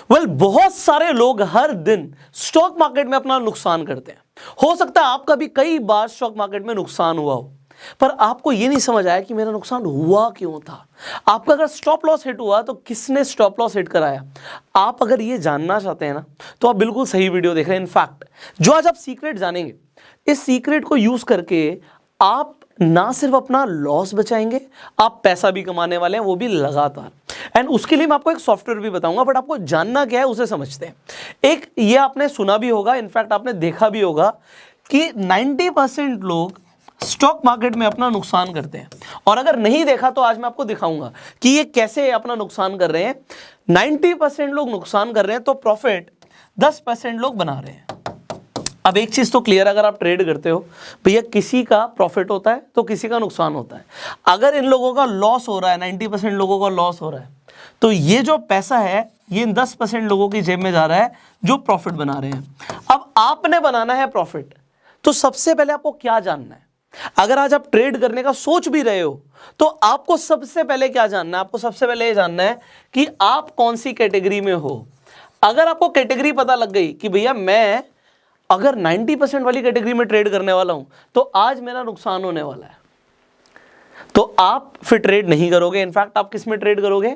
बहुत सारे लोग हर दिन स्टॉक मार्केट में अपना नुकसान करते हैं। हो सकता है आपका भी कई बार स्टॉक मार्केट में नुकसान हुआ हो, पर आपको यह नहीं समझ आया कि मेरा नुकसान हुआ क्यों था। आपका अगर स्टॉप लॉस हिट हुआ तो किसने स्टॉप लॉस हिट कराया। आप अगर ये जानना चाहते हैं ना, तो आप बिल्कुल सही वीडियो देख रहे हैं। इनफैक्ट जो आज आप सीक्रेट जानेंगे, इस सीक्रेट को यूज करके आप ना सिर्फ अपना लॉस बचाएंगे, आप पैसा भी कमाने वाले हैं, वो भी लगातार। एंड उसके लिए मैं आपको एक सॉफ्टवेयर भी बताऊंगा, बट आपको जानना क्या है उसे समझते हैं। एक ये आपने सुना भी होगा, इनफैक्ट आपने देखा भी होगा कि 90% लोग स्टॉक मार्केट में अपना नुकसान करते हैं। और अगर नहीं देखा तो आज मैं आपको दिखाऊंगा कि ये कैसे अपना नुकसान कर रहे हैं। 90% लोग नुकसान कर रहे हैं तो प्रॉफिट 10% लोग बना रहे हैं। अब एक चीज तो क्लियर, अगर आप ट्रेड करते हो भैया, किसी का प्रॉफिट होता है तो किसी का नुकसान होता है। अगर इन लोगों का लॉस हो रहा है, 90% लोगों का लॉस हो रहा है, तो ये जो पैसा है ये इन 10% लोगों की जेब में जा रहा है जो प्रॉफिट बना रहे हैं। अब आपने बनाना है प्रॉफिट, तो सबसे पहले आपको क्या जानना है। अगर आज आप ट्रेड करने का सोच भी रहे हो तो आपको सबसे पहले क्या जानना है। आपको सबसे पहले ये जानना है कि आप कौन सी कैटेगरी में हो। अगर आपको कैटेगरी पता लग गई कि भैया मैं अगर 90% वाली कैटेगरी में ट्रेड करने वाला हूं तो आज मेरा नुकसान होने वाला है, तो आप फिर ट्रेड नहीं करोगे। इनफैक्ट आप किस में ट्रेड करोगे,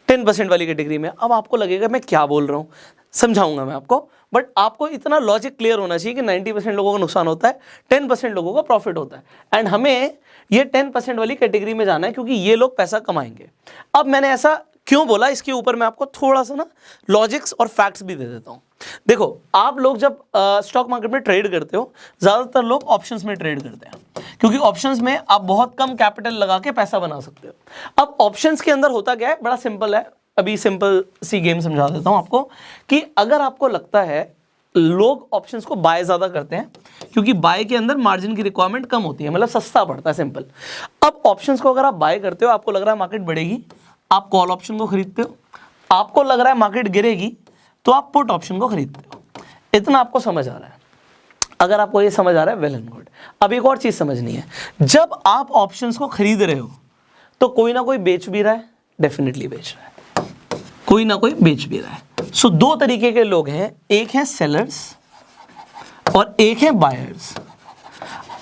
10% वाली कैटेगरी में। अब आपको लगेगा मैं क्या बोल रहा हूं, समझाऊंगा मैं आपको, बट आपको इतना लॉजिक क्लियर होना चाहिए कि 90% लोगों का नुकसान होता है, 10% लोगों का प्रॉफिट होता है। एंड हमें ये 10% वाली कैटेगरी में जाना है क्योंकि ये लोग पैसा कमाएंगे। अब मैंने ऐसा क्यों बोला, इसके ऊपर मैं आपको थोड़ा सा ना लॉजिक्स और फैक्ट्स भी दे देता हूं। देखो, आप लोग जब स्टॉक मार्केट में ट्रेड करते हो, ज्यादातर लोग ऑप्शंस में ट्रेड करते हैं क्योंकि ऑप्शंस में आप बहुत कम कैपिटल लगा के पैसा बना सकते हो। अब ऑप्शंस के अंदर होता क्या है, बड़ा सिंपल है। अभी सिंपल सी गेम समझा देता हूं आपको कि अगर आपको लगता है लोग ऑप्शंस को बाय ज्यादा करते हैं क्योंकि बाय के अंदर मार्जिन की रिक्वायरमेंट कम होती है, मतलब सस्ता पड़ता है, सिंपल। अब ऑप्शंस को अगर आप बाय करते हो, आपको लग रहा है मार्केट बढ़ेगी, आप कॉल ऑप्शन को खरीदते हो। आपको लग रहा है मार्केट गिरेगी तो आप पुट ऑप्शन को खरीदते हो। इतना आपको समझ आ रहा है। अगर आपको ये समझ आ रहा है, वेल एंड गुड। अब एक और चीज समझनी है, जब आप ऑप्शंस को खरीद रहे हो तो कोई ना कोई बेच भी रहा है, डेफिनेटली बेच रहा है, कोई ना कोई बेच भी रहा है। सो दो तरीके के लोग हैं, एक है सेलर्स और एक है बायर्स।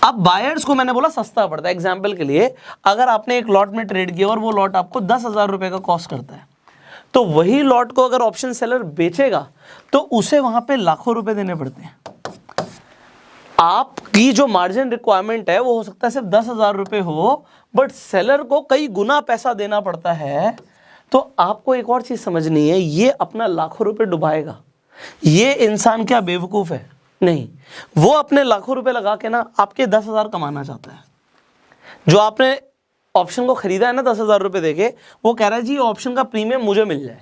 अब बायर्स को मैंने बोला सस्ता पड़ता है। एग्जाम्पल के लिए, अगर आपने एक लॉट में ट्रेड किया और वो लॉट आपको 10,000 रुपए का कॉस्ट करता है, तो वही लॉट को अगर ऑप्शन सेलर बेचेगा तो उसे वहां पे लाखों रुपए देने पड़ते हैं। आपकी जो मार्जिन रिक्वायरमेंट है वो हो सकता है सिर्फ 10,000 रुपए हो, बट सेलर को कई गुना पैसा देना पड़ता है। तो आपको एक और चीज समझनी है, ये अपना लाखों रुपए डुबाएगा। ये इंसान क्या बेवकूफ है? नहीं, वो अपने लाखों रुपए लगा के ना आपके 10,000 कमाना चाहता है। जो आपने ऑप्शन को खरीदा है ना 10,000 रुपए देके, वो कह रहा है जी ऑप्शन का प्रीमियम मुझे मिल जाए।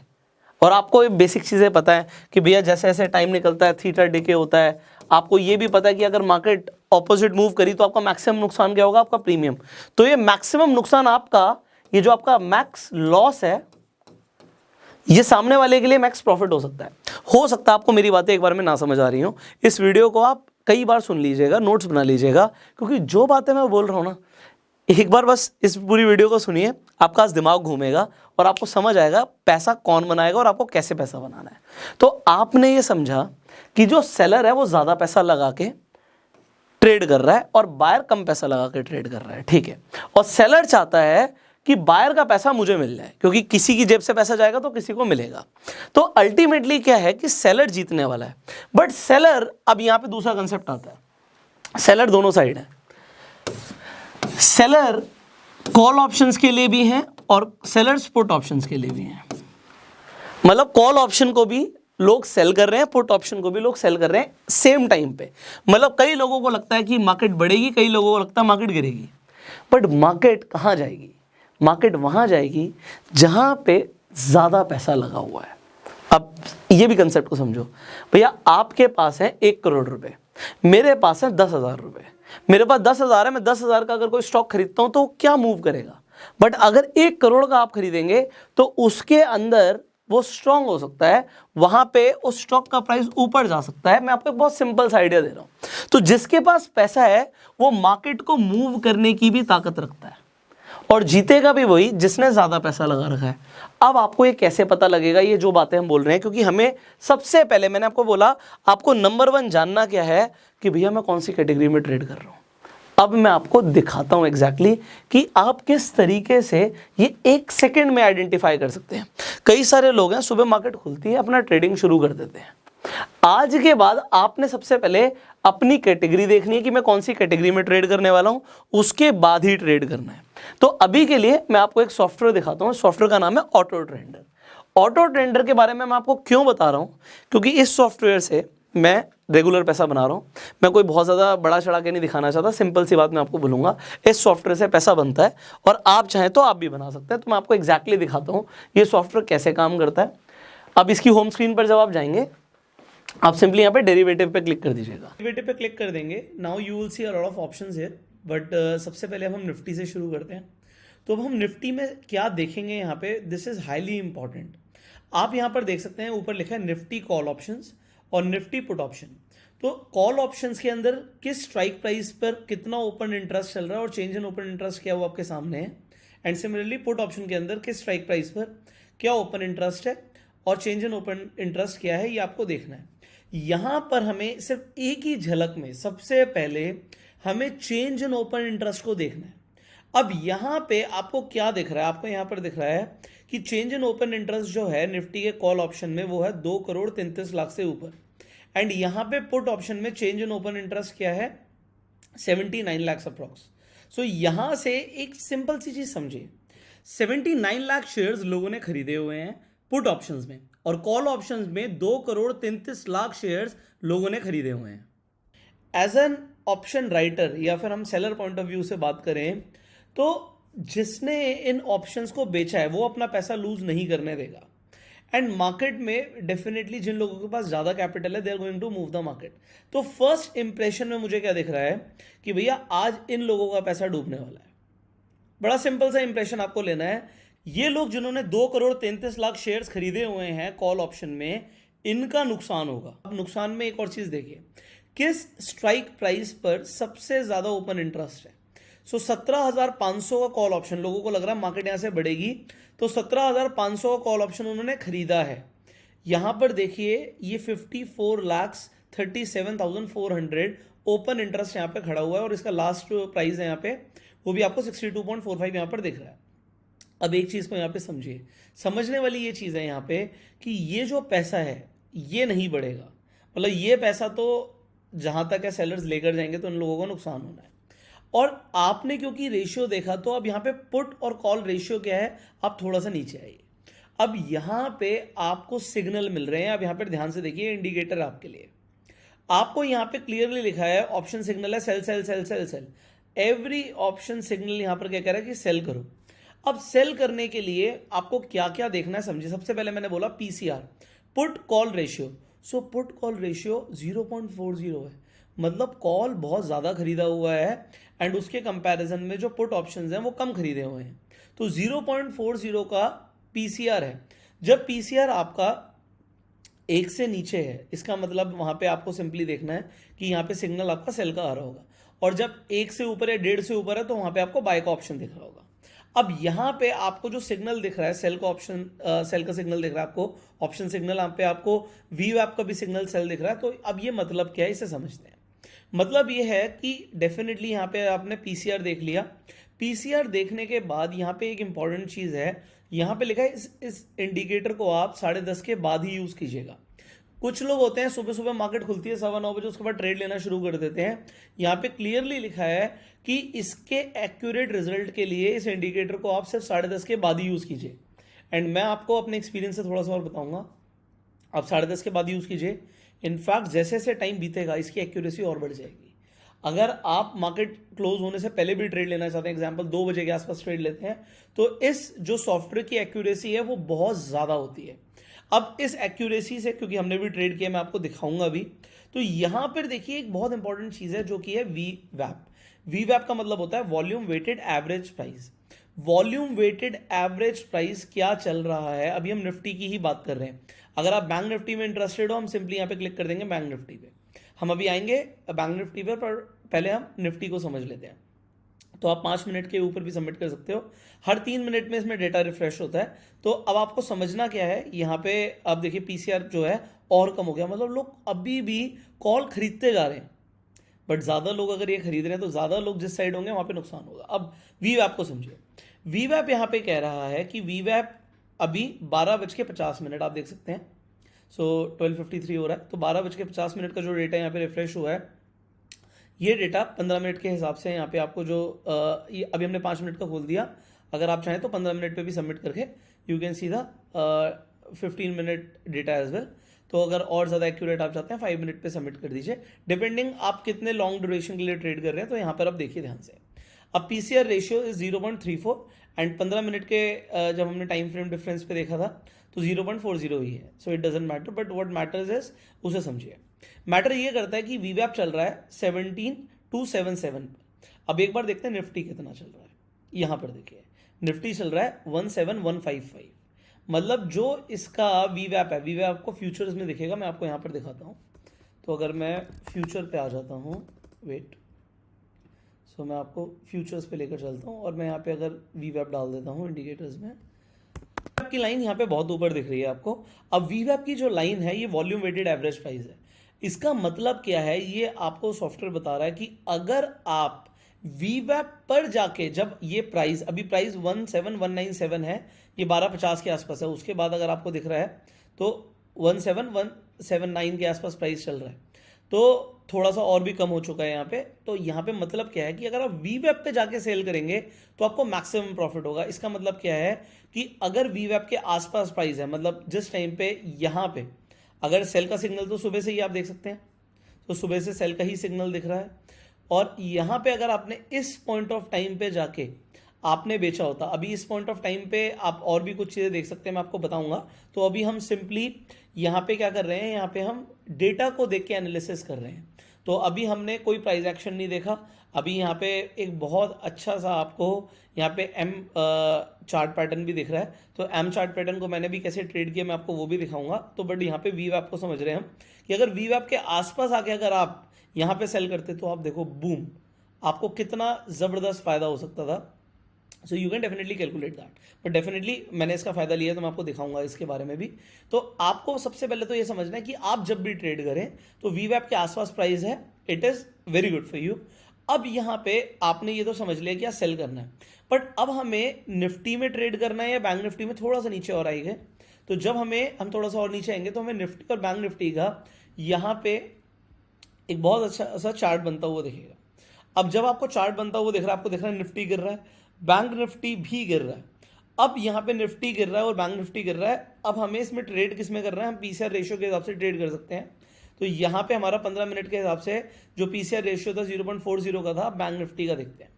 और आपको ये बेसिक चीजें पता है कि भैया जैसे जैसे टाइम निकलता है थीटा डिके होता है। आपको ये भी पता है कि अगर मार्केट ऑपोजिट मूव करी तो आपका मैक्सिमम नुकसान क्या होगा, आपका प्रीमियम। तो ये मैक्सिमम नुकसान आपका, ये जो आपका मैक्स लॉस है, ये सामने वाले के लिए मैक्स प्रॉफिट हो सकता है। हो सकता है आपको मेरी बातें एक बार में ना समझ आ रही हो। इस वीडियो को आप कई बार सुन लीजिएगा, नोट्स बना लीजिएगा, क्योंकि जो बातें मैं बोल रहा हूं ना, एक बार बस इस पूरी वीडियो को सुनिए, आपका दिमाग घूमेगा और आपको समझ आएगा पैसा कौन बनाएगा और आपको कैसे पैसा बनाना है। तो आपने ये समझा कि जो सेलर है वो ज्यादा पैसा लगा के ट्रेड कर रहा है और बायर कम पैसा लगा के ट्रेड कर रहा है, ठीक है। और सेलर चाहता है कि बायर का पैसा मुझे मिल जाए, क्योंकि किसी की जेब से पैसा जाएगा तो किसी को मिलेगा। तो अल्टीमेटली क्या है कि सेलर जीतने वाला है। बट सेलर, अब यहां पे दूसरा कंसेप्ट आता है, सेलर दोनों साइड है। सेलर कॉल ऑप्शंस के लिए भी हैं और सेलर्स पुट ऑप्शंस के लिए भी हैं। मतलब कॉल ऑप्शन को भी लोग सेल कर रहे हैं, पुट ऑप्शन को भी लोग सेल कर रहे हैं सेम टाइम पे। मतलब कई लोगों को लगता है कि मार्केट बढ़ेगी, कई लोगों को लगता है मार्केट गिरेगी। बट मार्केट कहां जाएगी? मार्केट वहां जाएगी जहां पे ज्यादा पैसा लगा हुआ है। अब ये भी कंसेप्ट को समझो भैया, आपके पास है 1 करोड़ रुपए, मेरे पास है 10,000 रुपए। मेरे पास 10,000 है, मैं 10,000 का अगर कोई स्टॉक खरीदता हूं तो क्या मूव करेगा। बट अगर 1 करोड़ का आप खरीदेंगे तो उसके अंदर वो स्ट्रांग हो सकता है, वहां पे उस स्टॉक का प्राइस ऊपर जा सकता है। मैं आपको एक बहुत सिंपल सा आइडिया दे रहा हूं। तो जिसके पास पैसा है वो मार्केट को मूव करने की भी ताकत रखता है। और जीतेगा भी वही जिसने ज़्यादा पैसा लगा रखा है। अब आपको ये कैसे पता लगेगा, ये जो बातें हम बोल रहे हैं, क्योंकि हमें सबसे पहले मैंने आपको बोला आपको नंबर 1 जानना क्या है कि भैया मैं कौन सी कैटेगरी में ट्रेड कर रहा हूँ। अब मैं आपको दिखाता हूँ एग्जैक्टली कि आप किस तरीके से ये 1 सेकेंड में आइडेंटिफाई कर सकते हैं। कई सारे लोग हैं, सुबह मार्केट खुलती है अपना ट्रेडिंग शुरू कर देते हैं। आज के बाद आपने सबसे पहले अपनी कैटेगरी देखनी है कि मैं कौन सी कैटेगरी में ट्रेड करने वाला हूं, उसके बाद ही ट्रेड करना है। तो अभी के लिए मैं आपको एक सॉफ्टवेयर दिखाता हूं। सॉफ्टवेयर का नाम है ऑटो ट्रेंडर। ऑटो ट्रेंडर के बारे में मैं आपको क्यों बता रहा हूं, क्योंकि इस सॉफ्टवेयर से मैं रेगुलर पैसा बना रहा हूं। मैं कोई बहुत ज़्यादा बड़ा चढ़ा के नहीं दिखाना चाहता, सिंपल सी बात मैं आपको बोलूँगा, इस सॉफ्टवेयर से पैसा बनता है और आप चाहें तो आप भी बना सकते हैं। तो मैं आपको एग्जैक्टली दिखाता हूँ ये सॉफ्टवेयर कैसे काम करता है। अब इसकी होम स्क्रीन पर जब आप जाएंगे, आप सिंपली यहाँ पे डेरिवेटिव पे क्लिक कर दीजिएगा। डेरिवेटिव पे क्लिक कर देंगे, now you will see a lot of options here, but सबसे पहले हम निफ्टी से शुरू करते हैं। तो अब हम निफ्टी में क्या देखेंगे यहाँ पे, दिस इज हाईली इंपॉर्टेंट। आप यहाँ पर देख सकते हैं ऊपर लिखा है निफ्टी कॉल ऑप्शंस और निफ्टी पुट ऑप्शन। तो कॉल ऑप्शंस के अंदर किस स्ट्राइक प्राइस पर कितना ओपन इंटरेस्ट चल रहा है और चेंज इन ओपन इंटरेस्ट क्या वो आपके सामने है। एंड सिमिलरली पुट ऑप्शन के अंदर किस स्ट्राइक प्राइस पर क्या ओपन इंटरेस्ट है और चेंज इन ओपन इंटरेस्ट क्या है, ये आपको देखना है। यहां पर हमें सिर्फ एक ही झलक में सबसे पहले हमें चेंज इन ओपन इंटरेस्ट को देखना है। अब यहां पे आपको क्या दिख रहा है, आपको यहां पर दिख रहा है कि चेंज इन ओपन इंटरेस्ट जो है निफ्टी के कॉल ऑप्शन में वो है 2,33,00,000 से ऊपर। एंड यहां पे पुट ऑप्शन में चेंज इन ओपन इंटरेस्ट क्या है, 79 लाख अप्रॉक्स। सो यहां से एक सिंपल सी चीज समझिए, 79 लाख शेयर्स लोगों ने खरीदे हुए हैं पुट ऑप्शंस में और कॉल ऑप्शंस में 2,33,00,000 शेयर्स लोगों ने खरीदे हुए हैं। एज एन ऑप्शन राइटर या फिर हम सेलर पॉइंट ऑफ व्यू से बात करें तो जिसने इन ऑप्शंस को बेचा है वो अपना पैसा लूज नहीं करने देगा। एंड मार्केट में डेफिनेटली जिन लोगों के पास ज्यादा कैपिटल है they are going to move the market. तो फर्स्ट इंप्रेशन में मुझे क्या दिख रहा है कि भैया आज इन लोगों का पैसा डूबने वाला है। बड़ा सिंपल सा इंप्रेशन आपको लेना है, ये लोग जिन्होंने 2,33,00,000 शेयर्स खरीदे हुए हैं कॉल ऑप्शन में, इनका नुकसान होगा। अब नुकसान में एक और चीज देखिए, किस स्ट्राइक प्राइस पर सबसे ज्यादा ओपन इंटरेस्ट है। सो 17,500 का कॉल ऑप्शन, लोगों को लग रहा है मार्केट यहां से बढ़ेगी, तो 17,500 का कॉल ऑप्शन उन्होंने खरीदा है। यहां पर देखिए ये 54,37,400 ओपन इंटरेस्ट यहां पे खड़ा हुआ है और इसका लास्ट प्राइस है यहाँ पे, वो भी आपको 62.45 यहां पर दिख रहा है। अब एक चीज को यहाँ पे समझिए, समझने वाली ये चीज है यहाँ पे कि ये जो पैसा है ये नहीं बढ़ेगा। मतलब ये पैसा तो जहां तक है सेलर्स लेकर जाएंगे तो उन लोगों को नुकसान होना है। और आपने क्योंकि रेशियो देखा तो अब यहाँ पे पुट और कॉल रेशियो क्या है, आप थोड़ा सा नीचे आइए। अब यहाँ पे आपको सिग्नल मिल रहे हैं, अब यहाँ पे ध्यान से देखिए, इंडिकेटर आपके लिए, आपको यहाँ पे क्लियरली लिखा है ऑप्शन सिग्नल है sell sell sell sell sell. Every option signal यहाँ पर क्या कह रहा है कि सेल करो। अब सेल करने के लिए आपको क्या क्या देखना है समझिए। सबसे पहले मैंने बोला PCR, put call ratio. So put call ratio 0.40 है, मतलब कॉल बहुत ज़्यादा खरीदा हुआ है एंड उसके कंपैरिजन में जो पुट ऑप्शंस हैं वो कम खरीदे हुए हैं। तो 0.40 का पीसीआर है। जब पीसीआर आपका 1 से नीचे है, इसका मतलब वहां पे आपको सिंपली देखना है कि यहाँ पे सिग्नल आपका सेल का आ रहा होगा, और जब 1 से ऊपर या 1.5 से ऊपर है तो वहां पे आपको बाय का ऑप्शन दिख रहा होगा। अब यहाँ पे आपको जो सिग्नल दिख रहा है सेल का ऑप्शन, सेल का सिग्नल दिख रहा है आपको, ऑप्शन सिग्नल, यहाँ पे आपको वी वैप का भी सिग्नल सेल दिख रहा है। तो अब ये मतलब क्या है, इसे समझते हैं। मतलब ये है कि डेफिनेटली यहाँ पे आपने पीसीआर देख लिया। पीसीआर देखने के बाद यहाँ पे एक इंपॉर्टेंट चीज है, यहाँ पे लिखा है इस इंडिकेटर को आप 10:30 के बाद ही यूज कीजिएगा। कुछ लोग होते हैं सुबह सुबह मार्केट खुलती है 9:15 बजे, उसके बाद ट्रेड लेना शुरू कर देते हैं। यहाँ पे क्लियरली लिखा है कि इसके एक्यूरेट रिजल्ट के लिए इस इंडिकेटर को आप सिर्फ 10:30 के बाद ही यूज कीजिए। एंड मैं आपको अपने एक्सपीरियंस से थोड़ा सा और बताऊंगा, आप 10:30 के बाद यूज कीजिए। इनफैक्ट जैसे जैसे टाइम बीतेगा इसकी एक्यूरेसी और बढ़ जाएगी। अगर आप मार्केट क्लोज होने से पहले भी ट्रेड लेना चाहते हैं, एग्जांपल 2 बजे के आसपास ट्रेड लेते हैं, तो इस जो सॉफ्टवेयर की एक्यूरेसी है वो बहुत ज़्यादा होती है। अब इस एक्यूरेसी से, क्योंकि हमने भी ट्रेड किया, मैं आपको दिखाऊंगा अभी। तो यहां पर देखिए एक बहुत इंपॉर्टेंट चीज़ है जो कि है वी वैप। वी वैप का मतलब होता है volume weighted average price. Volume weighted average price क्या चल रहा है, अभी हम निफ्टी की ही बात कर रहे हैं। अगर आप बैंक निफ्टी में इंटरेस्टेड हो, हम सिंपली यहाँ पे क्लिक कर देंगे बैंक निफ्टी पे। हम अभी आएंगे बैंक निफ्टी पर पहले हम निफ्टी को समझ लेते हैं। तो आप 5 मिनट के ऊपर भी सबमिट कर सकते हो। हर 3 मिनट में इसमें डेटा रिफ्रेश होता है। तो अब आपको समझना क्या है, यहाँ पे आप देखिए पीसीआर जो है और कम हो गया, मतलब लोग अभी भी कॉल खरीदते जा रहे हैं, बट ज़्यादा लोग अगर ये खरीद रहे हैं तो ज़्यादा लोग जिस साइड होंगे वहाँ पे नुकसान होगा। अब वीवैप को समझिए। वीवैप यहाँ पे कह रहा है कि वीवैप अभी 12:50 आप देख सकते हैं, सो 12:53 हो रहा है, तो 12:50 का जो डेटा यहाँ पे रिफ्रेश हुआ है, ये डेटा 15 मिनट के हिसाब से यहाँ पे आपको जो ये अभी हमने 5 मिनट का खोल दिया, अगर आप चाहें तो 15 मिनट पे भी सबमिट करके you can see the 15 minute data as well. तो अगर और ज़्यादा एक्यूरेट आप चाहते हैं 5 मिनट पे सबमिट कर दीजिए, डिपेंडिंग आप कितने लॉन्ग ड्यूरेशन के लिए ट्रेड कर रहे हैं। तो यहाँ पर आप देखिए ध्यान से, अब PCR ratio is 0.34 and 15 minute के जब हमने टाइम फ्रेम डिफरेंस पे देखा था तो 0.40 ही है। So it doesn't matter, but what matters is उसे समझिए। मैटर ये करता है कि वीवैप चल रहा है 17,277 पे। अब एक बार देखते हैं निफ्टी कितना चल रहा है। यहाँ पर देखिए निफ्टी चल रहा है 17,155, मतलब जो इसका वीवैप है, वीवैप आपको फ्यूचर्स में दिखेगा, मैं आपको यहाँ पर दिखाता हूँ। तो अगर मैं फ्यूचर पे आ जाता हूँ, वेट, सो मैं आपको फ्यूचर्स पे लेकर चलता हूँ और मैं यहाँ पे अगर वीवैप डाल देता हूँ इंडिकेटर्स में, की लाइन यहाँ पे बहुत ऊपर दिख रही है आपको। अब वीवैप की जो लाइन है ये वॉल्यूम वेटेड एवरेज प्राइस है। इसका मतलब क्या है, ये आपको सॉफ्टवेयर बता रहा है कि अगर आप वीवैप पर जाके, जब ये प्राइस अभी प्राइस 17,197 है, ये 12:50 के आसपास है, उसके बाद अगर आपको दिख रहा है तो 17,179 के आसपास प्राइस चल रहा है, तो थोड़ा सा और भी कम हो चुका है यहाँ पे। तो यहाँ पे मतलब क्या है कि अगर आप वीवैप पे जाके सेल करेंगे तो आपको मैक्सिमम प्रॉफिट होगा। इसका मतलब क्या है कि अगर वीवैप के आसपास प्राइस है, मतलब जिस टाइम पे यहाँ पे अगर सेल का सिग्नल, तो सुबह से ही आप देख सकते हैं, तो सुबह से सेल का ही सिग्नल दिख रहा है, और यहाँ पे अगर आपने इस पॉइंट ऑफ टाइम पे जाके आपने बेचा होता, अभी इस पॉइंट ऑफ टाइम पे आप और भी कुछ चीज़ें देख सकते हैं, मैं आपको बताऊंगा। तो अभी हम सिंपली यहाँ पे क्या कर रहे हैं, यहाँ पे हम डेटा को देख के एनालिसिस कर रहे हैं। तो अभी हमने कोई प्राइस एक्शन नहीं देखा, अभी यहाँ पे एक बहुत अच्छा सा आपको यहाँ पे एम चार्ट पैटर्न भी दिख रहा है। तो एम चार्ट पैटर्न को मैंने भी कैसे ट्रेड किया मैं आपको वो भी दिखाऊंगा। तो बट यहाँ पे वीवैप को समझ रहे हैं हम कि अगर वीवैप के आसपास आके अगर आप यहाँ पे सेल करते तो आप देखो बूम, आपको कितना ज़बरदस्त फ़ायदा हो सकता था। So you can definitely calculate that, but definitely मैंने इसका फ़ायदा लिया है तो मैं आपको दिखाऊंगा इसके बारे में भी। तो आपको सबसे पहले तो ये समझना है कि आप जब भी ट्रेड करें तो वीवैप के आसपास प्राइस है, it is very good for you. अब यहाँ पे आपने ये तो समझ लिया कि क्या सेल करना है, बट अब हमें निफ्टी में ट्रेड करना है या बैंक निफ्टी में, थोड़ा सा नीचे और आएंगे। तो जब हम थोड़ा सा और नीचे आएंगे तो हमें निफ्टी और बैंक निफ्टी का यहाँ पे एक बहुत अच्छा सा चार्ट बनता हुआ दिखेगा। अब जब आपको चार्ट बनता हुआ दिख रहा है, आपको दिख रहा है निफ्टी गिर रहा है, बैंक निफ्टी भी गिर रहा है। अब यहाँ पे निफ्टी गिर रहा है और बैंक निफ्टी गिर रहा है, अब हमें इसमें ट्रेड किस में कर रहे हैं, हम पीसीआर रेशियो के हिसाब से ट्रेड कर सकते हैं। तो यहाँ पे हमारा 15 मिनट के हिसाब से जो पीसीआर रेशियो था 0.40 का था, बैंक निफ्टी का देखते हैं।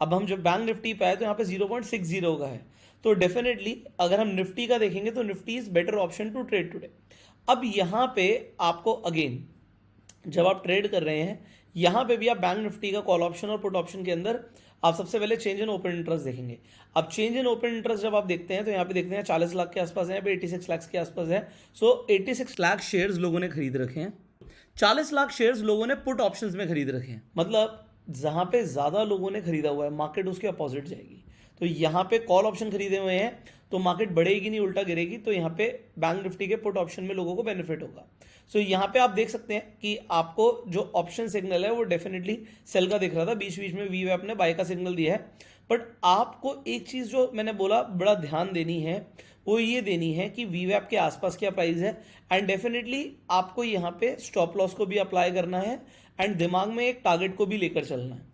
अब हम जब बैंक निफ्टी पे आए तो यहाँ पे 0.60 का है। तो डेफिनेटली अगर हम निफ्टी का देखेंगे तो Nifty is better option to trade today. अब यहाँ पे आपको अगेन जब आप ट्रेड कर रहे हैं, यहाँ पे भी आप बैंक निफ्टी का कॉल ऑप्शन और पुट ऑप्शन के अंदर आप सबसे पहले चेंज इन ओपन इंटरेस्ट देखेंगे। अब चेंज इन ओपन इंटरेस्ट जब आप देखते हैं तो यहाँ पे देखते हैं 40 लाख के आसपास है, 86 लाख के आसपास है। सो 86 लाख शेयर्स लोगों ने खरीद रखे हैं, 40 लाख शेयर्स लोगों ने पुट ऑप्शंस में खरीद रखे हैं। मतलब जहाँ पे ज़्यादा लोगों ने खरीदा हुआ है मार्केट उसके अपोजिट जाएगी। तो यहाँ पे कॉल ऑप्शन खरीदे हुए हैं तो मार्केट बढ़ेगी नहीं उल्टा गिरेगी। तो यहाँ पे बैंक निफ्टी के पुट ऑप्शन में लोगों को बेनिफिट होगा। सो यहाँ पे आप देख सकते हैं कि आपको जो ऑप्शन सिग्नल है वो डेफिनेटली सेल का दिख रहा था, बीच बीच में वीवैप ने बाय का सिग्नल दिया है। बट आपको एक चीज़ जो मैंने बोला बड़ा ध्यान देनी है वो ये देनी है कि वीवैप के आसपास क्या प्राइस है, एंड डेफिनेटली आपको यहाँ पे स्टॉप लॉस को भी अप्लाई करना है एंड दिमाग में एक टारगेट को भी लेकर चलना है।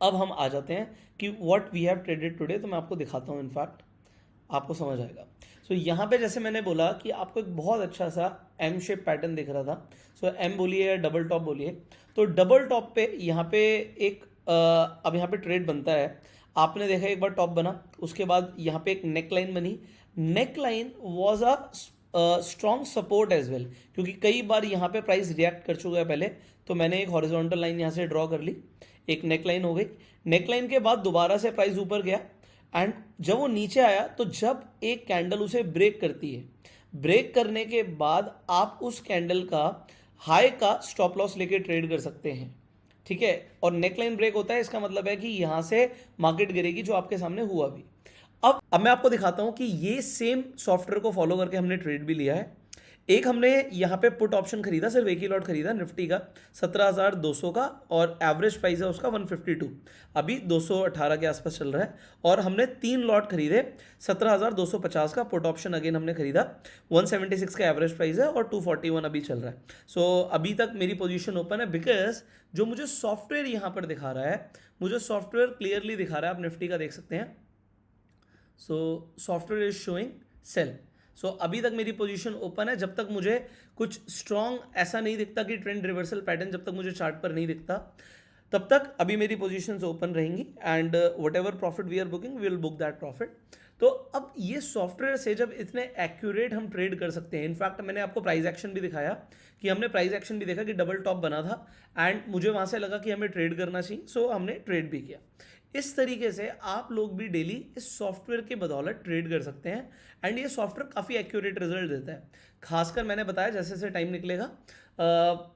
अब हम आ जाते हैं कि what we have traded today. तो मैं आपको दिखाता हूँ, इनफैक्ट आपको समझ आएगा। सो यहाँ पे जैसे मैंने बोला कि आपको एक बहुत अच्छा सा एम शेप पैटर्न दिख रहा था। सो एम बोलिए या डबल टॉप बोलिए, तो डबल टॉप पे यहाँ पे एक अब यहाँ पे ट्रेड बनता है। आपने देखा एक बार टॉप बना, उसके बाद यहाँ पे एक नेक लाइन बनी। Neck line was a strong support as well, क्योंकि कई बार यहाँ पे प्राइस रिएक्ट कर चुका है पहले। तो मैंने एक हॉरिजॉन्टल लाइन यहाँ से ड्रॉ कर ली, एक नेक लाइन हो गई। नेक लाइन के बाद दोबारा से प्राइस ऊपर गया एंड जब वो नीचे आया तो जब एक कैंडल उसे ब्रेक करती है, ब्रेक करने के बाद आप उस कैंडल का हाई का स्टॉप लॉस लेके ट्रेड कर सकते हैं। ठीक है, और नेकलाइन ब्रेक होता है, इसका मतलब है कि यहां से मार्केट गिरेगी, जो आपके सामने हुआ भी। अब मैं आपको दिखाता हूं कि ये सेम सॉफ्टवेयर को फॉलो करके हमने ट्रेड भी लिया है। एक हमने यहाँ पे पुट ऑप्शन खरीदा, सिर्फ एक ही लॉट खरीदा निफ्टी का 17,200 का, और एवरेज प्राइस है उसका 152, अभी 218 के आसपास चल रहा है। और हमने 3 लॉट खरीदे 17,250 का पुट ऑप्शन, अगेन हमने खरीदा 176 का एवरेज प्राइस है और 241 अभी चल रहा है। सो अभी तक मेरी पोजीशन ओपन है, बिकॉज जो मुझे सॉफ्टवेयर यहाँ पर दिखा रहा है, मुझे सॉफ्टवेयर क्लियरली दिखा रहा है, आप निफ्टी का देख सकते हैं। So software is showing sale. So अभी तक मेरी पोजीशन ओपन है, जब तक मुझे कुछ स्ट्रॉन्ग ऐसा नहीं दिखता कि ट्रेंड रिवर्सल पैटर्न जब तक मुझे चार्ट पर नहीं दिखता, तब तक अभी मेरी पोजीशंस ओपन रहेंगी, and whatever profit we are booking we will book that profit. तो अब ये सॉफ्टवेयर से जब इतने एक्यूरेट हम ट्रेड कर सकते हैं, इनफैक्ट मैंने आपको प्राइस एक्शन भी दिखाया कि हमने प्राइस एक्शन भी देखा कि डबल टॉप बना था, एंड मुझे वहाँ से लगा कि हमें ट्रेड करना चाहिए, सो हमने ट्रेड भी किया। इस तरीके से आप लोग भी डेली इस सॉफ्टवेयर के बदौलत ट्रेड कर सकते हैं, एंड ये सॉफ्टवेयर काफ़ी एक्यूरेट रिजल्ट देता है। खासकर मैंने बताया जैसे जैसे टाइम निकलेगा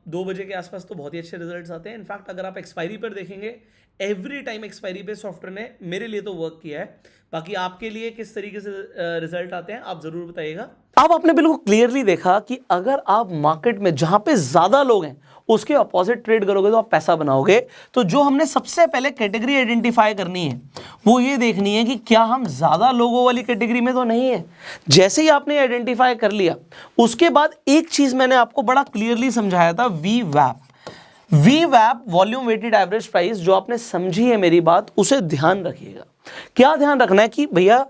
2 बजे के आसपास तो बहुत ही अच्छे रिजल्ट्स आते हैं। इनफैक्ट अगर आप एक्सपायरी पर देखेंगे, एवरी टाइम एक्सपायरी पे सॉफ्टवेयर ने मेरे लिए तो वर्क किया है। बाकी आपके लिए किस तरीके से रिजल्ट आते हैं आप ज़रूर बताइएगा। अब आपने बिल्कुल क्लियरली देखा कि अगर आप मार्केट में जहां पे ज़्यादा लोग हैं उसके अपोजिट ट्रेड करोगे तो आप पैसा बनाओगे। तो जो हमने सबसे पहले कैटेगरी आइडेंटिफाई करनी है वो ये देखनी है कि क्या हम ज़्यादा लोगों वाली कैटेगरी में तो नहीं है। जैसे ही आपने आइडेंटिफाई कर लिया, उसके बाद एक चीज़ मैंने आपको बड़ा क्लियरली समझाया था, वीवैप वॉल्यूम वेटेड एवरेज प्राइस। जो आपने समझी है मेरी बात, उसे ध्यान रखिएगा। क्या ध्यान रखना है कि भैया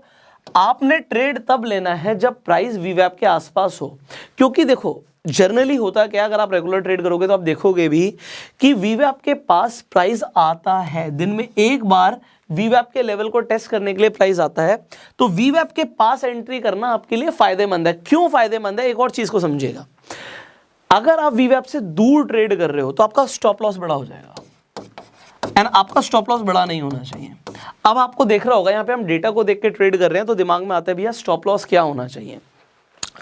आपने ट्रेड तब लेना है जब प्राइस वीवैप के आसपास हो, क्योंकि देखो जनरली होता क्या, अगर आप रेगुलर ट्रेड करोगे तो आप देखोगे भी कि वीवैप के पास प्राइस आता है, दिन में एक बार वीवैप के लेवल को टेस्ट करने के लिए प्राइस आता है। तो वीवैप के पास एंट्री करना आपके लिए फायदेमंद है। क्यों फायदेमंद है, एक और चीज को समझिएगा। अगर आप वीवैप से दूर ट्रेड कर रहे हो तो आपका स्टॉप लॉस बड़ा हो जाएगा, एंड आपका स्टॉप लॉस बड़ा नहीं होना चाहिए। अब आपको देख रहा होगा यहाँ पे हम डेटा को देख के ट्रेड कर रहे हैं, तो दिमाग में आता है भैया स्टॉप लॉस क्या होना चाहिए।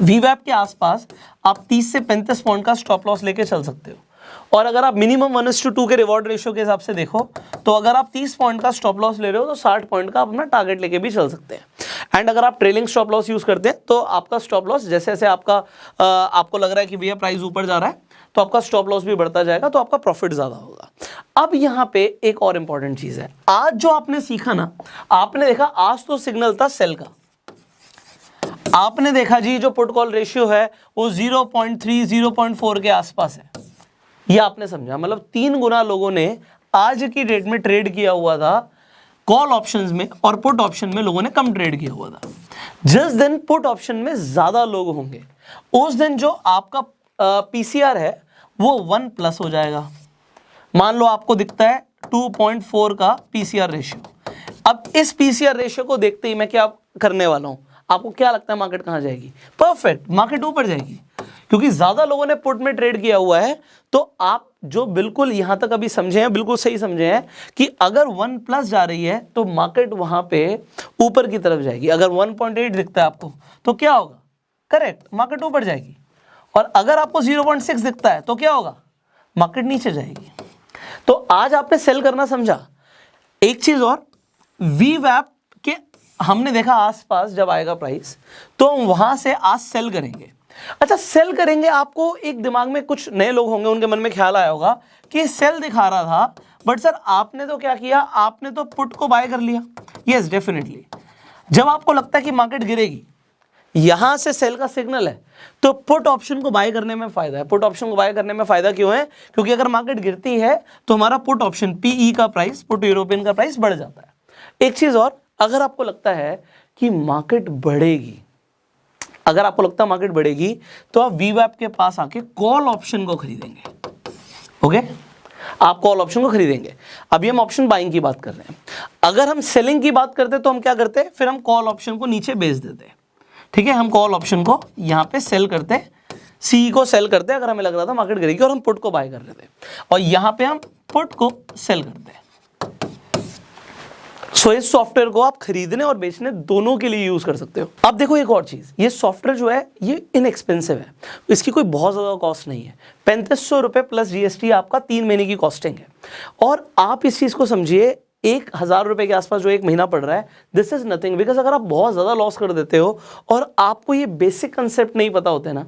वीवैप के आसपास आप 30 से 35 पॉइंट का स्टॉप लॉस लेके चल सकते हो, और अगर आप मिनिमम 1:2 के रिवॉर्ड रेशियो के हिसाब से देखो तो अगर आप 30 पॉइंट का स्टॉप लॉस ले रहे हो तो 60 पॉइंट का अपना टारगेट लेके भी चल सकते हैं। एंड अगर आप ट्रेलिंग स्टॉप लॉस यूज करते हैं तो आपका स्टॉप लॉस जैसे जैसे आपको लग रहा है कि भैया प्राइस ऊपर जा रहा है तो आपका स्टॉप लॉस भी बढ़ता जाएगा, तो आपका प्रॉफिट ज्यादा होगा। अब यहाँ पे एक और इंपॉर्टेंट चीज है, आज जो आपने सीखा ना, आपने देखा आज तो सिग्नल था सेल का, आपने देखा जी जो पुट कॉल रेशियो है वो 0.3 0.4 के आसपास है, ये आपने समझा। मतलब 3 गुना लोगों ने आज की डेट में ट्रेड किया हुआ था कॉल ऑप्शंस में, और पुट ऑप्शन में लोगों ने कम ट्रेड किया हुआ था। जिस दिन पुट ऑप्शन में ज्यादा लोग होंगे उस दिन जो आपका पीसीआर है वो 1+ हो जाएगा। मान लो आपको दिखता है 2.4 का पीसीआर रेशियो। अब इस पीसीआर रेशियो को देखते ही मैं क्या करने वाला हूं, आपको क्या लगता है मार्केट कहां जाएगी? परफेक्ट, मार्केट ऊपर जाएगी, क्योंकि ज्यादा लोगों ने पुट में ट्रेड किया हुआ है। तो आप जो बिल्कुल यहां तक अभी समझे हैं, बिल्कुल सही समझे हैं कि अगर 1+ जा रही है तो मार्केट वहां पे ऊपर की तरफ जाएगी। अगर 1.8 दिखता है आपको तो क्या होगा? करेक्ट, मार्केट ऊपर जाएगी। और अगर आपको 0.6 दिखता है तो क्या होगा? मार्केट नीचे जाएगी। तो आज आपने सेल करना समझा। एक चीज और, वीवैप के हमने देखा आसपास जब आएगा प्राइस तो हम वहां से आज सेल करेंगे। अच्छा, सेल करेंगे, आपको एक दिमाग में कुछ नए लोग होंगे, उनके मन में ख्याल आया होगा कि सेल दिखा रहा था, बट सर आपने तो क्या किया, आपने तो पुट को बाय कर लिया। यस, डेफिनेटली जब आपको लगता है कि मार्केट गिरेगी, यहां से सेल का सिग्नल है, तो पुट ऑप्शन को बाय करने में फायदा है। पुट ऑप्शन को बाय करने में फायदा क्यों है? क्योंकि अगर मार्केट गिरती है तो हमारा पुट ऑप्शन पीई का प्राइस, पुट यूरोपियन का प्राइस बढ़ जाता है। एक चीज और, अगर आपको लगता है कि मार्केट बढ़ेगी, अगर आपको लगता है मार्केट बढ़ेगी तो आप वीवैप के पास आके कॉल ऑप्शन को खरीदेंगे। ओके, आप कॉल ऑप्शन को खरीदेंगे। अभी हम ऑप्शन बाइंग की बात कर रहे हैं। अगर हम सेलिंग की बात करते तो हम क्या करते? फिर हम कॉल ऑप्शन को नीचे बेच देते। ठीक है, हम कॉल ऑप्शन को यहाँ पे सेल करते, सी को सेल करते अगर हमें लग रहा था मार्केट गिरेगी, और हम पुट को बाय कर लेते, और यहाँ पे हम पुट को सेल करते हैं। सो इस सॉफ्टवेयर को आप खरीदने और बेचने दोनों के लिए यूज कर सकते हो। अब देखो एक और चीज, ये सॉफ्टवेयर जो है ये इनएक्सपेंसिव है, इसकी कोई बहुत ज्यादा कॉस्ट नहीं है। 3500 रुपए प्लस जीएसटी आपका 3 महीने की कॉस्टिंग है। और आप इस चीज को समझिए, 1000 रुपए के आसपास जो एक महीना पड़ रहा है, दिस इज नथिंग। बिकॉज अगर आप बहुत ज्यादा लॉस कर देते हो और आपको ये बेसिक कंसेप्ट नहीं पता होते ना,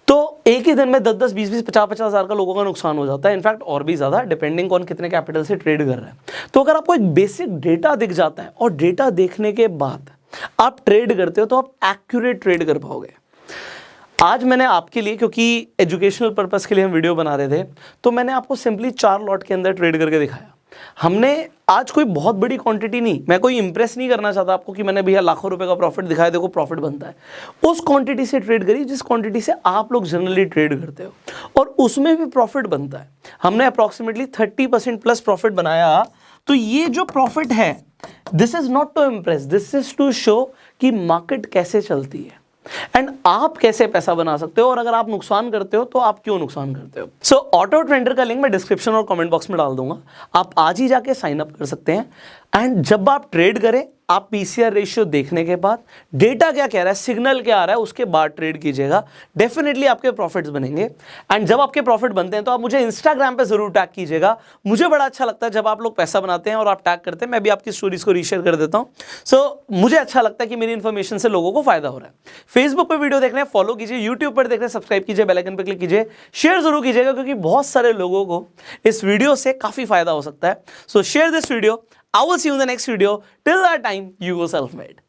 तो एक ही दिन में 10-10, 20-20, 50-50 हज़ार का लोगों का नुकसान हो जाता है। इनफैक्ट और भी ज़्यादा, डिपेंडिंग ऑन कितने कैपिटल से ट्रेड कर रहे हैं। तो अगर आपको एक बेसिक डेटा दिख जाता है और डेटा देखने के बाद आप ट्रेड करते हो, तो आप एक्यूरेट ट्रेड कर पाओगे। आज मैंने आपके लिए, क्योंकि एजुकेशनल पर्पस के लिए हम वीडियो बना रहे थे, तो मैंने आपको सिंपली 4 लॉट के अंदर ट्रेड करके दिखाया। हमने आज कोई बहुत बड़ी क्वांटिटी नहीं, मैं कोई इंप्रेस नहीं करना चाहता आपको कि मैंने भैया लाखों रुपए का प्रॉफिट दिखाया, देखो प्रॉफिट बनता है। उस क्वांटिटी से ट्रेड करी जिस क्वांटिटी से आप लोग जनरली ट्रेड करते हो, और उसमें भी प्रॉफिट बनता है। हमने अप्रॉक्सीमेटली 30% प्लस प्रॉफिट बनाया। तो ये जो प्रॉफिट है, this is not to impress, this is to show कि मार्केट कैसे चलती है एंड आप कैसे पैसा बना सकते हो, और अगर आप नुकसान करते हो तो आप क्यों नुकसान करते हो। सो ऑटो ट्रेडर का लिंक मैं डिस्क्रिप्शन और कमेंट बॉक्स में डाल दूंगा, आप आज ही जाके साइन अप कर सकते हैं। एंड जब आप ट्रेड करें, आप पीसीआर रेशियो देखने के बाद, डेटा क्या कह रहा है, सिग्नल क्या आ रहा है, उसके बाद ट्रेड कीजिएगा। डेफिनेटली आपके प्रॉफिट्स बनेंगे। एंड जब आपके प्रॉफिट बनते हैं तो आप मुझे इंस्टाग्राम पे जरूर टैग कीजिएगा। मुझे बड़ा अच्छा लगता है जब आप लोग पैसा बनाते हैं और आप टैग करते हैं, मैं भी आपकी स्टोरीज को रीशेयर कर देता हूं। सो मुझे अच्छा लगता है कि मेरी इन्फॉर्मेशन से लोगों को फायदा हो रहा है। फेसबुक पर वीडियो देख रहे हैं, फॉलो कीजिए, यूट्यूब पर देख रहे हैं, सब्सक्राइब कीजिए, बेल आइकन पर क्लिक कीजिए, शेयर जरूर कीजिएगा, क्योंकि बहुत सारे लोगों को इस वीडियो से काफी फायदा हो सकता है। सो share this video. I will see you in the next video. Till that time, you go self-made.